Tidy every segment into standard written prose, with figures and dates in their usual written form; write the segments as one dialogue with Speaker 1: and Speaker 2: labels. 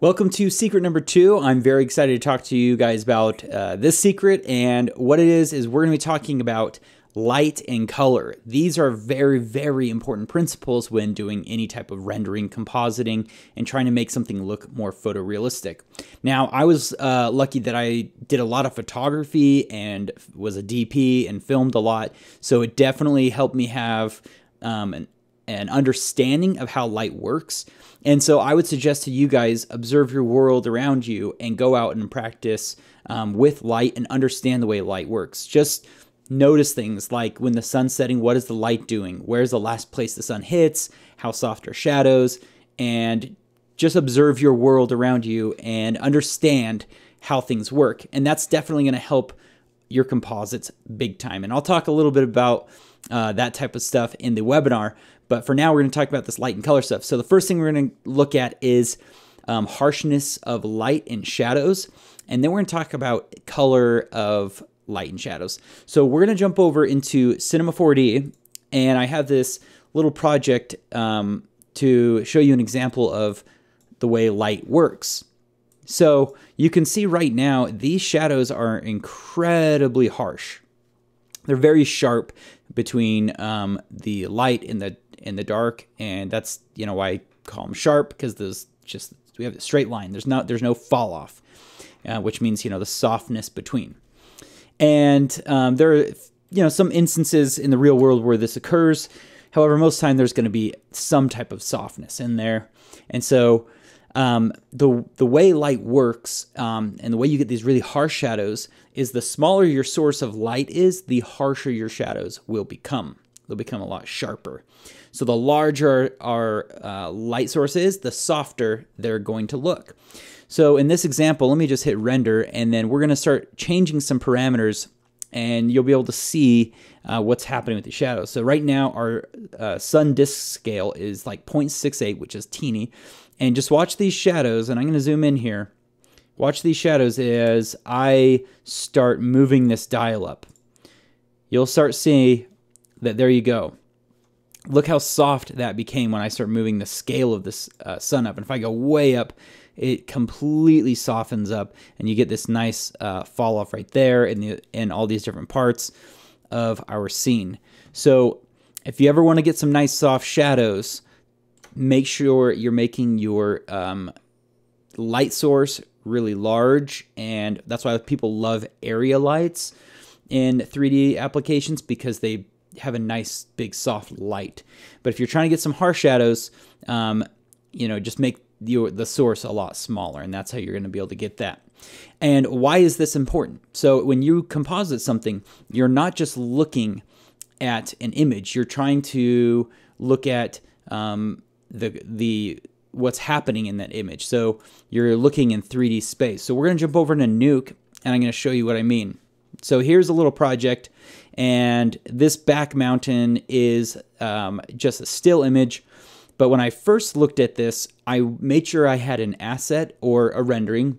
Speaker 1: Welcome to secret number 2. I'm very excited to talk to you guys about this secret, and what it is we're going to be talking about light and color. These are very, very important principles when doing any type of rendering, compositing, and trying to make something look more photorealistic. Now, I was lucky that I did a lot of photography and was a DP and filmed a lot, so it definitely helped me have an understanding of how light works. And so I would suggest to you guys, observe your world around you and go out and practice with light and understand the way light works. Just notice things like when the sun's setting, what is the light doing? Where's the last place the sun hits? How soft are shadows? And just observe your world around you and understand how things work. And that's definitely going to help your composites big time. And I'll talk a little bit about that type of stuff in the webinar. But for now, we're going to talk about this light and color stuff. So the first thing we're going to look at is harshness of light and shadows. And then we're going to talk about color of light and shadows. So we're going to jump over into Cinema 4D. And I have this little project to show you an example of the way light works. So you can see right now, these shadows are incredibly harsh. They're very sharp between the light and the dark, and that's why I call them sharp, because we have a straight line. There's no fall off, which means the softness between. And there are some instances in the real world where this occurs. However, most of the time there's going to be some type of softness in there, and so the way light works and the way you get these really harsh shadows is the smaller your source of light is, the harsher your shadows will become. They'll become a lot sharper. So the larger our light source is, the softer they're going to look. So in this example, let me just hit render, and then we're going to start changing some parameters, and you'll be able to see what's happening with the shadows. So right now our sun disk scale is like 0.68, which is teeny. And just watch these shadows, and I'm going to zoom in here. Watch these shadows as I start moving this dial up. You'll start seeing that there you go. Look how soft that became when I start moving the scale of this sun up. And if I go way up, it completely softens up, and you get this nice fall off right there in all these different parts of our scene. So if you ever want to get some nice soft shadows, make sure you're making your light source really large, and that's why people love area lights in 3D applications, because they have a nice big soft light. But if you're trying to get some harsh shadows, just make the source a lot smaller, and that's how you're going to be able to get that. And why is this important? So when you composite something, you're not just looking at an image, you're trying to look at what's happening in that image. So you're looking in 3D space. So we're going to jump over to Nuke, and I'm going to show you what I mean. So here's a little project, and this back mountain is just a still image. But when I first looked at this, I made sure I had an asset or a rendering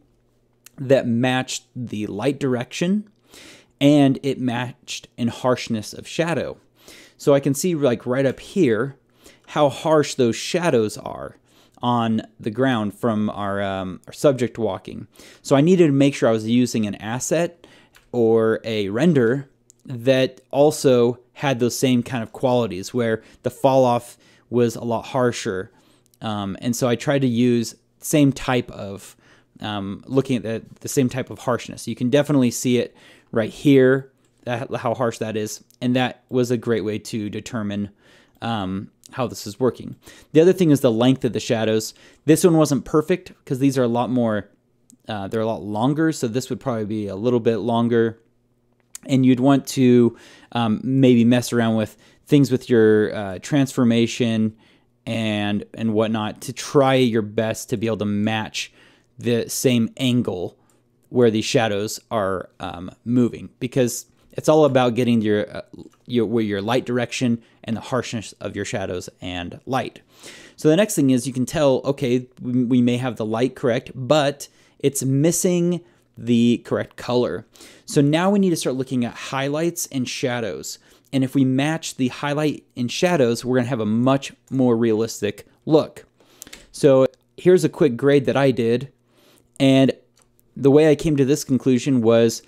Speaker 1: that matched the light direction, and it matched in harshness of shadow. So I can see like right up here how harsh those shadows are on the ground from our subject walking. So I needed to make sure I was using an asset or a render that also had those same kind of qualities, where the fall off was a lot harsher. And so I tried to use same type of, looking at the same type of harshness. You can definitely see it right here, how harsh that is. And that was a great way to determine how this is working. The other thing is the length of the shadows. This one wasn't perfect because these are a lot more, they're a lot longer. So this would probably be a little bit longer. And you'd want to maybe mess around with things with your transformation and whatnot to try your best to be able to match the same angle where these shadows are moving, because it's all about getting your light direction and the harshness of your shadows and light. So the next thing is you can tell, okay, we may have the light correct, but it's missing the correct color. So now we need to start looking at highlights and shadows. And if we match the highlight and shadows, we're going to have a much more realistic look. So here's a quick grade that I did And the way I came to this conclusion was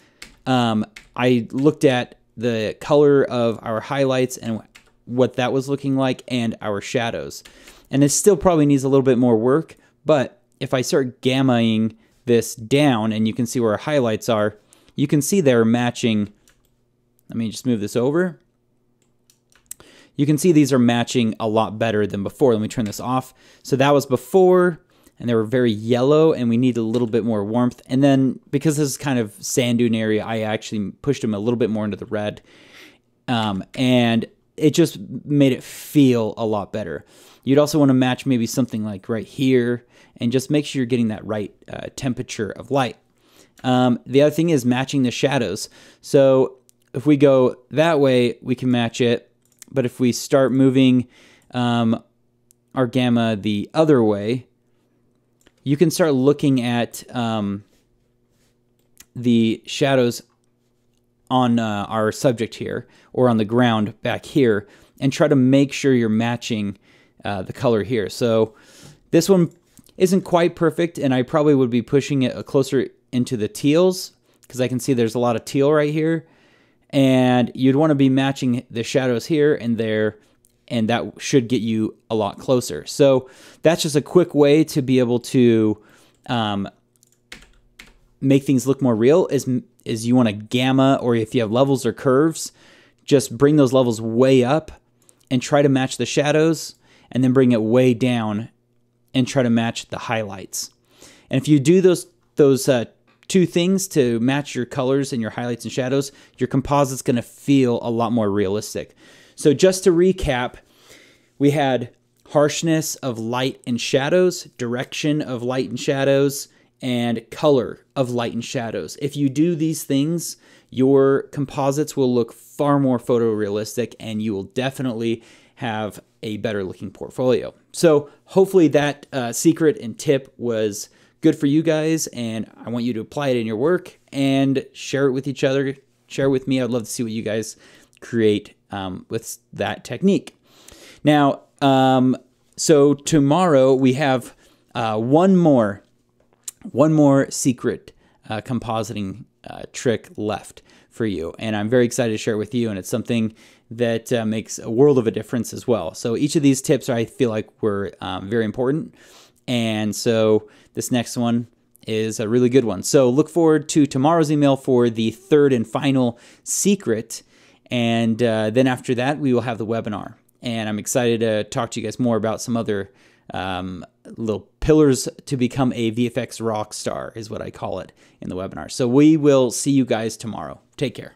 Speaker 1: I looked at the color of our highlights and what that was looking like and our shadows. And it still probably needs a little bit more work, but if I start gammaing this down and you can see where our highlights are, you can see they're matching. Let me just move this over. You can see these are matching a lot better than before. Let me turn this off. So that was before, and they were very yellow, and we need a little bit more warmth. And then because this is kind of sand dune area, I actually pushed them a little bit more into the red. And it just made it feel a lot better. You'd also want to match maybe something like right here, and just make sure you're getting that right temperature of light. The other thing is matching the shadows. So if we go that way, we can match it. But if we start moving our gamma the other way, you can start looking at the shadows on our subject here, or on the ground back here, and try to make sure you're matching the color here. So this one isn't quite perfect, and I probably would be pushing it closer into the teals, because I can see there's a lot of teal right here. And you'd want to be matching the shadows here and there, and that should get you a lot closer. So that's just a quick way to be able to make things look more real. Is you want to gamma, or if you have levels or curves, just bring those levels way up and try to match the shadows, and then bring it way down and try to match the highlights. And if you do those two things to match your colors and your highlights and shadows, your composite's going to feel a lot more realistic. So just to recap, we had harshness of light and shadows, direction of light and shadows, and color of light and shadows. If you do these things, your composites will look far more photorealistic, and you will definitely have a better looking portfolio. So hopefully that secret and tip was good for you guys, and I want you to apply it in your work and share it with each other. Share it with me. I'd love to see what you guys create with that technique. Now, so tomorrow we have one more secret compositing trick left for you, and I'm very excited to share it with you, and it's something that makes a world of a difference as well. So each of these tips I feel like were very important. And so this next one is a really good one. So look forward to tomorrow's email for the third and final secret. And then after that, we will have the webinar. And I'm excited to talk to you guys more about some other little pillars to become a VFX rock star, is what I call it in the webinar. So we will see you guys tomorrow. Take care.